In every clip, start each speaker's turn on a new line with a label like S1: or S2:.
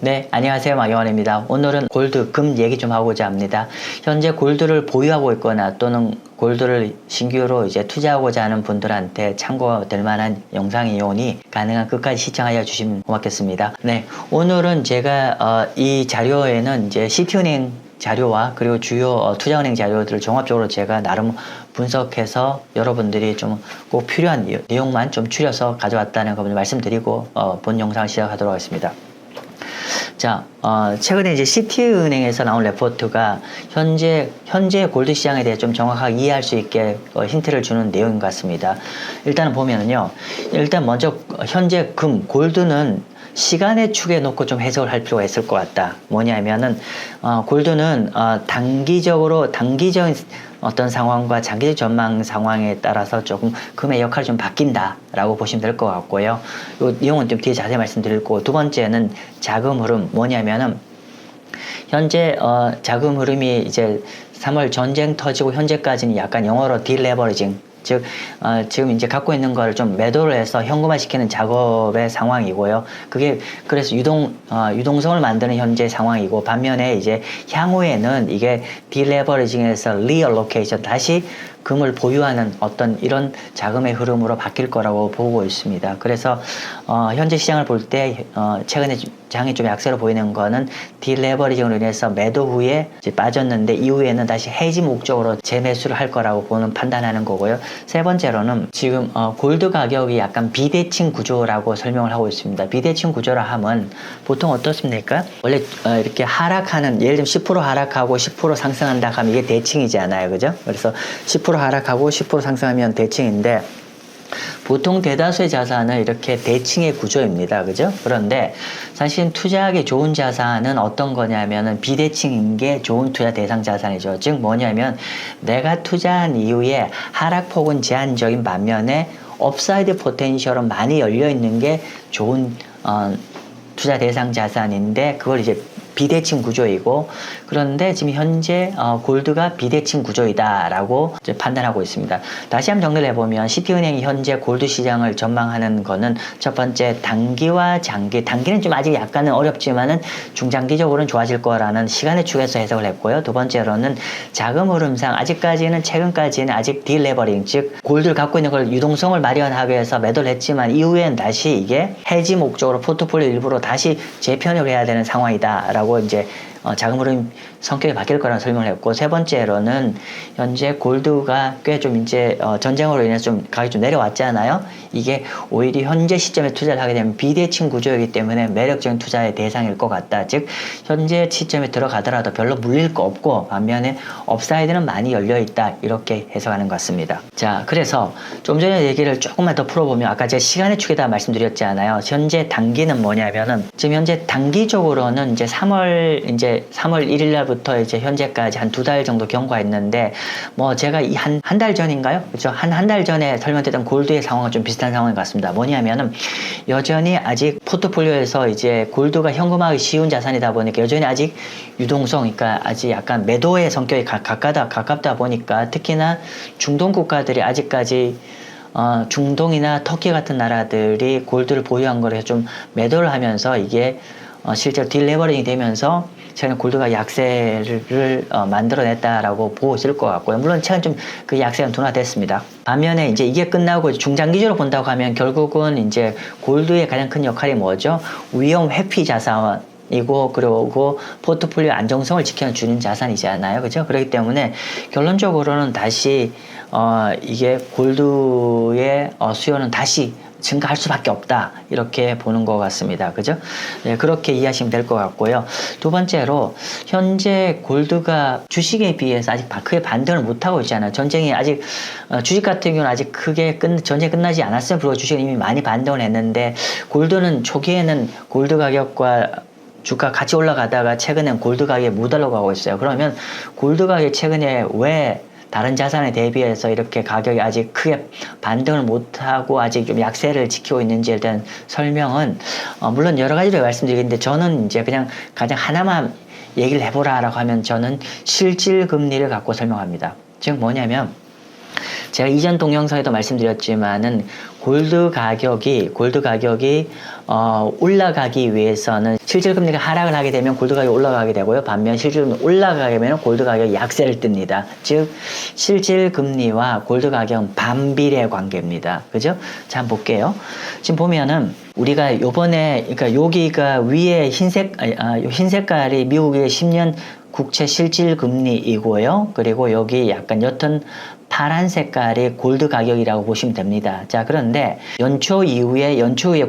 S1: 네, 안녕하세요. 마경원입니다. 오늘은 골드, 금 얘기 좀 하고자 합니다. 현재 골드를 보유하고 있거나 또는 골드를 신규로 이제 투자하고자 하는 분들한테 참고될 만한 영상이오니 가능한 끝까지 시청하여 주시면 고맙겠습니다. 네, 오늘은 제가 이 자료에는 이제 시티은행 자료와 그리고 주요 투자은행 자료들을 종합적으로 제가 나름 분석해서 여러분들이 좀 꼭 필요한 내용만 좀 추려서 가져왔다는 거 말씀드리고 본 영상을 시작하도록 하겠습니다. 자, 최근에 이제 시티은행에서 나온 레포트가 현재 골드 시장에 대해 좀 정확하게 이해할 수 있게 힌트를 주는 내용인 것 같습니다. 일단은 보면은요, 일단 먼저 현재 골드는 시간의 축에 놓고 좀 해석을 할 필요가 있을 것 같다. 뭐냐면은 골드는 단기적인 어떤 상황과 장기적 전망 상황에 따라서 조금 금의 역할이 좀 바뀐다라고 보시면 될 것 같고요. 이 내용은 좀 뒤에 자세히 말씀드릴 거고, 두 번째는 자금 흐름. 뭐냐면은 현재 자금 흐름이 이제 3월 전쟁 터지고 현재까지는 약간 영어로 딜레버리징, 즉 지금 이제 갖고 있는 걸 좀 매도를 해서 현금화시키는 작업의 상황이고요. 그게 그래서 유동성을 만드는 현재 상황이고, 반면에 이제 향후에는 이게 딜레버리징에서 리얼로케이션, 다시 금을 보유하는 어떤 이런 자금의 흐름으로 바뀔 거라고 보고 있습니다. 그래서 현재 시장을 볼 때 최근에 장이 좀 약세로 보이는 거는 딜레버리징으로 인해서 매도 후에 이제 빠졌는데, 이후에는 다시 해지 목적으로 재매수를 할 거라고 판단하는 거고요. 세 번째로는 지금 골드 가격이 약간 비대칭 구조라고 설명을 하고 있습니다. 비대칭 구조라 하면 보통 어떻습니까? 원래 이렇게 하락하는, 예를 들면 10% 하락하고 10% 상승한다 하면 이게 대칭이잖아요, 그죠? 그래서 10% 하락하고 10% 상승하면 대칭인데, 보통 대다수의 자산은 이렇게 대칭의 구조입니다. 그죠? 그런데 사실 투자하기 좋은 자산은 어떤 거냐면은 비대칭인 게 좋은 투자 대상 자산이죠. 즉 뭐냐면 내가 투자한 이후에 하락폭은 제한적인 반면에 업사이드 포텐셜은 많이 열려 있는 게 좋은 투자 대상 자산인데, 그걸 이제 비대칭 구조이고, 그런데 지금 현재 골드가 비대칭 구조이다 라고 이제 판단하고 있습니다. 다시 한번 정리를 해보면 시티은행이 현재 골드 시장을 전망하는 거는 첫 번째 단기와 장기, 단기는 좀 아직 약간은 어렵지만은 중장기적으로는 좋아질 거라는 시간의 축에서 해석을 했고요. 두 번째로는 자금 흐름상 아직까지는, 최근까지는 아직 딜레버링, 즉 골드를 갖고 있는 걸 유동성을 마련하기 위해서 매도를 했지만 이후엔 다시 이게 해지 목적으로 포트폴리오 일부로 다시 재편을 해야 되는 상황이다 라고 이제 자금 흐름 성격이 바뀔 거라는 설명을 했고, 세 번째로는 현재 골드가 꽤 좀 이제 전쟁으로 인해서 좀 가격이 좀 내려왔잖아요. 이게 오히려 현재 시점에 투자를 하게 되면 비대칭 구조이기 때문에 매력적인 투자의 대상일 것 같다. 즉 현재 시점에 들어가더라도 별로 물릴 거 없고, 반면에 업사이드는 많이 열려 있다, 이렇게 해석하는 것 같습니다. 자, 그래서 좀 전에 얘기를 조금만 더 풀어보면, 아까 제가 시간의 축에다 말씀드렸잖아요. 현재 단기는 뭐냐면은 지금 현재 단기적으로는 이제 3월 1일 날부터 이제 현재까지 한 2달 정도 경과했는데, 뭐 제가 한 달 전인가요? 그렇죠? 한 달 전에 설명드렸던 골드의 상황은 좀 비슷한 상황인 것 같습니다. 뭐냐면은 여전히 아직 포트폴리오에서 이제 골드가 현금화하기 쉬운 자산이다 보니까 여전히 아직 유동성, 그러니까 아직 약간 매도의 성격이 가깝다 보니까, 특히나 중동 국가들이 아직까지 중동이나 터키 같은 나라들이 골드를 보유한 거를 좀 매도를 하면서 이게 실제로 딜레버링이 되면서 최근 골드가 약세를 만들어냈다라고 보고 있을 것 같고요. 물론 최근 좀 그 약세가 둔화됐습니다. 반면에 이제 이게 끝나고 중장기적으로 본다고 하면 결국은 이제 골드의 가장 큰 역할이 뭐죠? 위험 회피 자산 이고, 그리고 포트폴리오 안정성을 지켜주는 자산이잖아요. 그죠? 그렇기 때문에 결론적으로는 다시 이게 골드의 수요는 다시 증가할 수밖에 없다, 이렇게 보는 것 같습니다. 그죠? 네, 그렇게 이해하시면 될 것 같고요. 두 번째로 현재 골드가 주식에 비해서 아직 크게 반등을 못하고 있잖아요. 전쟁이 아직 주식 같은 경우는 아직 크게 전쟁이 끝나지 않았으면 불구하고 주식은 이미 많이 반등을 했는데, 골드는 초기에는 골드 가격과 주가 같이 올라가다가 최근엔 골드 가격이 못 올라가고 있어요. 그러면 골드 가격이 최근에 왜 다른 자산에 대비해서 이렇게 가격이 아직 크게 반등을 못하고 아직 좀 약세를 지키고 있는지에 대한 설명은 물론 여러 가지로 말씀드리겠는데, 저는 이제 그냥 가장 하나만 얘기를 해보라라고 하면 저는 실질 금리를 갖고 설명합니다. 즉 뭐냐면, 제가 이전 동영상에도 말씀드렸지만은 골드 가격이 올라가기 위해서는 실질 금리가 하락을 하게 되면 골드 가격이 올라가게 되고요. 반면 실질 금리 올라가게 되면 골드 가격이 약세를 띱니다. 즉 실질 금리와 골드 가격은 반비례 관계입니다. 그죠? 자, 한번 볼게요. 지금 보면은 우리가 요번에 그러니까 여기가 위에 흰 색깔이 미국의 10년 국채 실질 금리이고요. 그리고 여기 약간 옅은 파란 색깔이 골드 가격이라고 보시면 됩니다. 자, 그런데 연초 이후에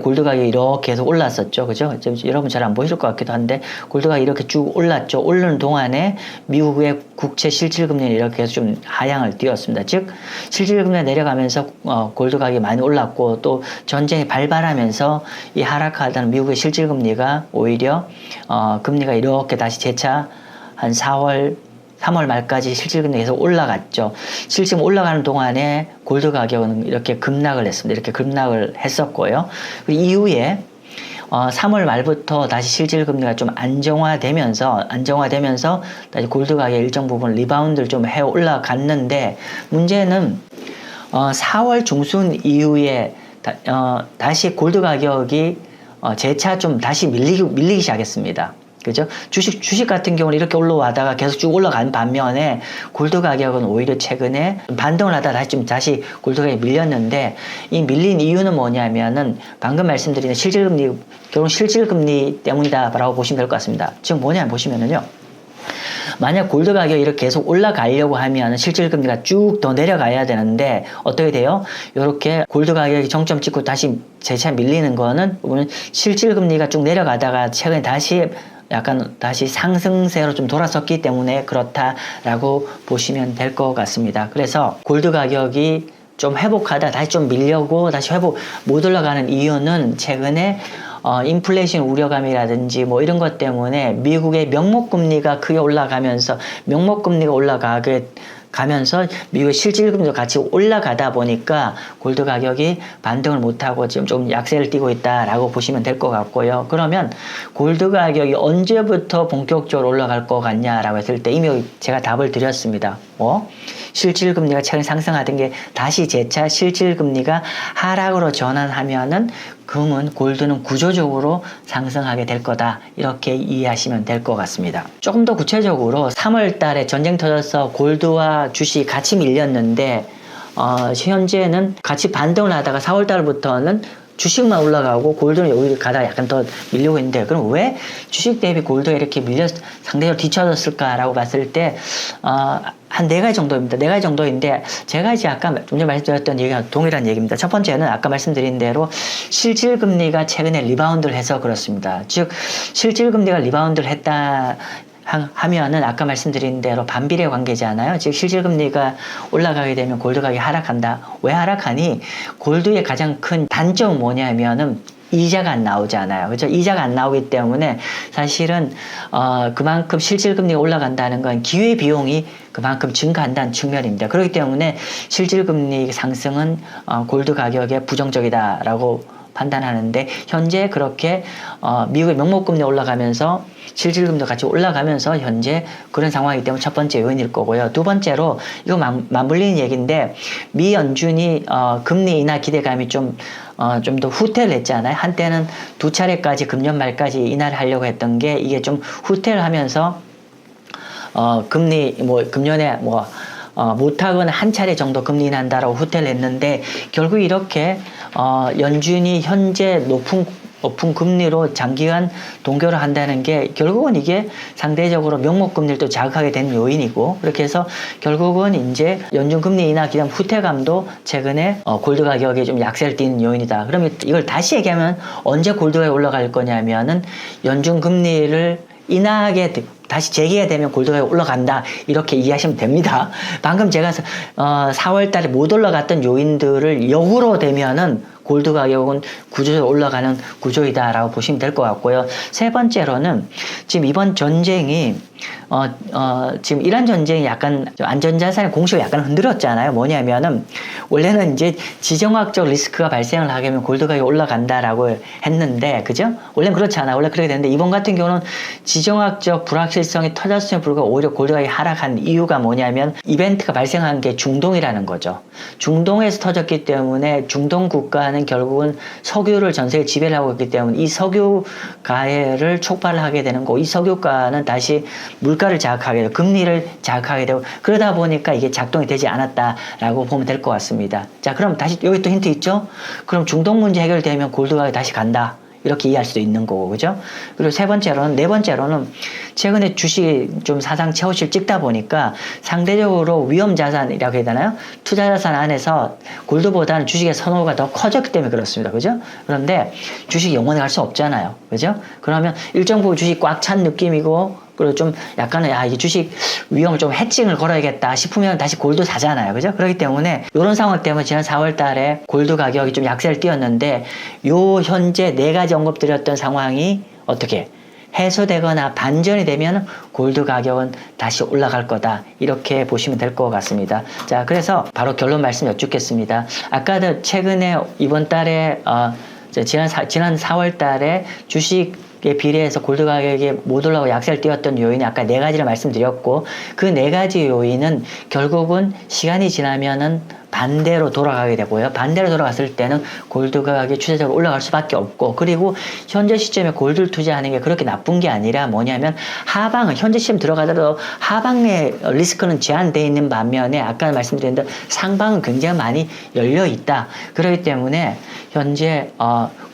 S1: 골드 가격이 이렇게 계속 올랐었죠. 그죠? 여러분 잘 안 보이실 것 같기도 한데 골드 가격이 이렇게 쭉 올랐죠. 오르는 동안에 미국의 국채 실질 금리는 이렇게 해서 좀 하향을 띄웠습니다. 즉 실질 금리가 내려가면서 골드 가격이 많이 올랐고 또 전쟁이 발발하면서 이 하락하던 미국의 실질 금리가 오히려 금리가 이렇게 다시 재차 한 3월 말까지 실질금리가 계속 올라갔죠. 실질 올라가는 동안에 골드 가격은 이렇게 급락을 했습니다. 이렇게 급락을 했었고요. 그리고 이후에 3월 말부터 다시 실질금리가 좀 안정화되면서 다시 골드 가격 일정 부분 리바운드를 좀 해 올라갔는데 문제는 4월 중순 이후에 다시 골드 가격이 재차 좀 다시 밀리기 시작했습니다. 그죠? 주식 같은 경우는 이렇게 올라와다가 계속 쭉 올라간 반면에 골드 가격은 오히려 최근에 반등을 하다가 다시 골드 가격이 밀렸는데 이 밀린 이유는 뭐냐면은 방금 말씀드린 실질금리 때문이다라고 보시면 될 것 같습니다. 지금 뭐냐 보시면은요. 만약 골드 가격이 이렇게 계속 올라가려고 하면 실질금리가 쭉 더 내려가야 되는데 어떻게 돼요? 이렇게 골드 가격이 정점 찍고 다시 재차 밀리는 거는 실질금리가 쭉 내려가다가 최근에 다시 상승세로 좀 돌아섰기 때문에 그렇다라고 보시면 될 것 같습니다. 그래서 골드 가격이 좀 회복하다 다시 좀 밀려고 다시 회복 못 올라가는 이유는 최근에 인플레이션 우려감이라든지 뭐 이런 것 때문에 미국의 명목금리가 크게 올라가면서 미국의 실질금리도 같이 올라가다 보니까 골드 가격이 반등을 못하고 지금 좀 약세를 띠고 있다라고 보시면 될 것 같고요. 그러면 골드 가격이 언제부터 본격적으로 올라갈 것 같냐라고 했을 때 이미 제가 답을 드렸습니다. 실질금리가 최근 상승하던 게 다시 재차 실질금리가 하락으로 전환하면은 골드는 구조적으로 상승하게 될 거다. 이렇게 이해하시면 될 것 같습니다. 조금 더 구체적으로 3월 달에 전쟁 터져서 골드와 주식이 같이 밀렸는데 현재는 같이 반등을 하다가 4월 달부터는 주식만 올라가고 골드는 여기 가다가 약간 더 밀리고 있는데 그럼 왜 주식 대비 골드가 이렇게 상대적으로 뒤쳐졌을까라고 봤을 때 한 4가지 정도입니다. 4가지 정도인데 제가 이제 아까 좀 전에 말씀드렸던 얘기가 동일한 얘기입니다. 첫 번째는 아까 말씀드린 대로 실질금리가 최근에 리바운드를 해서 그렇습니다. 즉 실질금리가 리바운드를 했다 하면은 아까 말씀드린 대로 반비례 관계잖아요. 즉 실질금리가 올라가게 되면 골드 가격이 하락한다. 왜 하락하니? 골드의 가장 큰 단점은 뭐냐면은 이자가 안 나오잖아요. 그렇죠? 이자가 안 나오기 때문에 사실은 그만큼 실질금리가 올라간다는 건 기회비용이 그만큼 증가한다는 측면입니다. 그렇기 때문에 실질금리 상승은 골드 가격에 부정적이다라고 판단하는데 현재 그렇게 미국의 명목금리 올라가면서 실질금리도 같이 올라가면서 현재 그런 상황이기 때문에 첫 번째 요인일 거고요. 두 번째로 이거 맞물리는 얘기인데 미 연준이 금리 인하 기대감이 좀 더 후퇴를 했잖아요. 한때는 2차례까지 금년 말까지 인하를 하려고 했던 게 이게 좀 후퇴를 하면서 금년에 못하거나 한 차례 정도 금리 인한다라고 후퇴를 했는데 결국 이렇게 연준이 현재 높은 금리로 장기간 동결을 한다는 게 결국은 이게 상대적으로 명목금리를 또 자극하게 되는 요인이고 그렇게 해서 결국은 이제 연준 금리 인하 기대 후퇴감도 최근에 골드 가격이 좀 약세를 띠는 요인이다. 그러면 이걸 다시 얘기하면 언제 골드가 올라갈 거냐면은 연준 금리를 인하하게 다시 재개가 되면 골드가 올라간다 이렇게 이해하시면 됩니다. 방금 제가 4월 달에 못 올라갔던 요인들을 역으로 되면은 골드 가격은 구조적으로 올라가는 구조이다라고 보시면 될 것 같고요. 세 번째로는 지금 이번 전쟁이 지금 이란 전쟁이 약간 안전자산의 공식을 약간 흔들었잖아요. 뭐냐면은 원래는 이제 지정학적 리스크가 발생을 하게 되면 골드 가격이 올라간다라고 했는데 그죠? 원래는 그렇잖아. 원래 그렇게 되는데 이번 같은 경우는 지정학적 불확실성이 터졌음에 불구하고 오히려 골드 가격이 하락한 이유가 뭐냐면 이벤트가 발생한 게 중동이라는 거죠. 중동에서 터졌기 때문에 중동 국가는 결국은 석유를 전 세계 지배를 하고 있기 때문에 이 석유가를 촉발을 하게 되는 거고 이 석유가는 다시 물가를 자극하게 되고 금리를 자극하게 되고 그러다 보니까 이게 작동이 되지 않았다라고 보면 될 것 같습니다. 자, 그럼 다시 여기 또 힌트 있죠? 그럼 중동 문제 해결되면 골드 가격이 다시 간다. 이렇게 이해할 수도 있는 거고, 그죠? 그리고 네 번째로는 최근에 주식이 좀 사상 최고치를 찍다 보니까 상대적으로 위험 자산이라고 해야 되나요? 투자 자산 안에서 골드보다는 주식의 선호가 더 커졌기 때문에 그렇습니다. 그죠? 그런데 주식이 영원히 갈 수 없잖아요. 그죠? 그러면 일정 부분 주식 꽉 찬 느낌이고 그리고 좀 약간은 이게 주식 위험을 좀 해칭을 걸어야겠다 싶으면 다시 골드 사잖아요. 그죠? 그렇기 때문에 이런 상황 때문에 지난 4월 달에 골드 가격이 좀 약세를 띄었는데 요 현재 네 가지 언급드렸던 상황이 어떻게 해소되거나 반전이 되면 골드 가격은 다시 올라갈 거다. 이렇게 보시면 될 것 같습니다. 자, 그래서 바로 결론 말씀 여쭙겠습니다. 아까도 최근에 이번 달에 지난 4월 달에 주식에 비례해서 골드 가격이 못 올라가고 약세를 띄웠던 요인이 아까 네 가지를 말씀드렸고 그 네 가지 요인은 결국은 시간이 지나면은 반대로 돌아가게 되고요. 반대로 돌아갔을 때는 골드 가격이 추세적으로 올라갈 수밖에 없고 그리고 현재 시점에 골드를 투자하는 게 그렇게 나쁜 게 아니라 뭐냐면 하방은 현재 시점 들어가더라도 하방의 리스크는 제한되어 있는 반면에 아까 말씀드린 대로 상방은 굉장히 많이 열려 있다. 그렇기 때문에 현재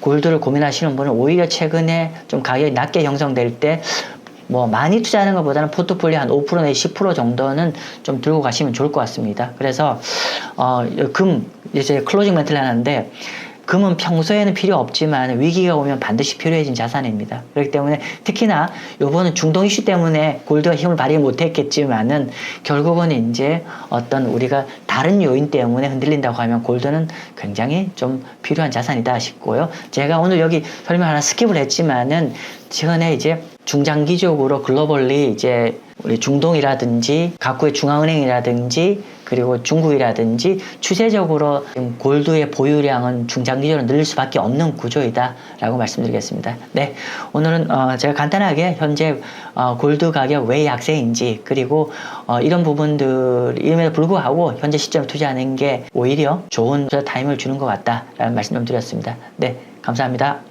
S1: 골드를 고민하시는 분은 오히려 최근에 좀 가격이 낮게 형성될 때 많이 투자하는 것보다는 포트폴리오 한 5% 내지 10% 정도는 좀 들고 가시면 좋을 것 같습니다. 그래서, 이제 클로징 멘트를 하는데, 금은 평소에는 필요 없지만 위기가 오면 반드시 필요해진 자산입니다. 그렇기 때문에 특히나 요번은 중동 이슈 때문에 골드가 힘을 발휘 못했겠지만은 결국은 이제 어떤 우리가 다른 요인 때문에 흔들린다고 하면 골드는 굉장히 좀 필요한 자산이다 싶고요. 제가 오늘 여기 설명 하나 스킵을 했지만은 최근에 이제 중장기적으로 글로벌리 이제 우리 중동이라든지 각국의 중앙은행이라든지 그리고 중국이라든지 추세적으로 골드의 보유량은 중장기적으로 늘릴 수밖에 없는 구조이다 라고 말씀드리겠습니다. 네, 오늘은 제가 간단하게 현재 골드 가격 왜 약세인지 그리고 이런 부분들임에도 불구하고 현재 시점에 투자하는 게 오히려 좋은 투자 타임을 주는 것 같다 라는 말씀 좀 드렸습니다. 네, 감사합니다.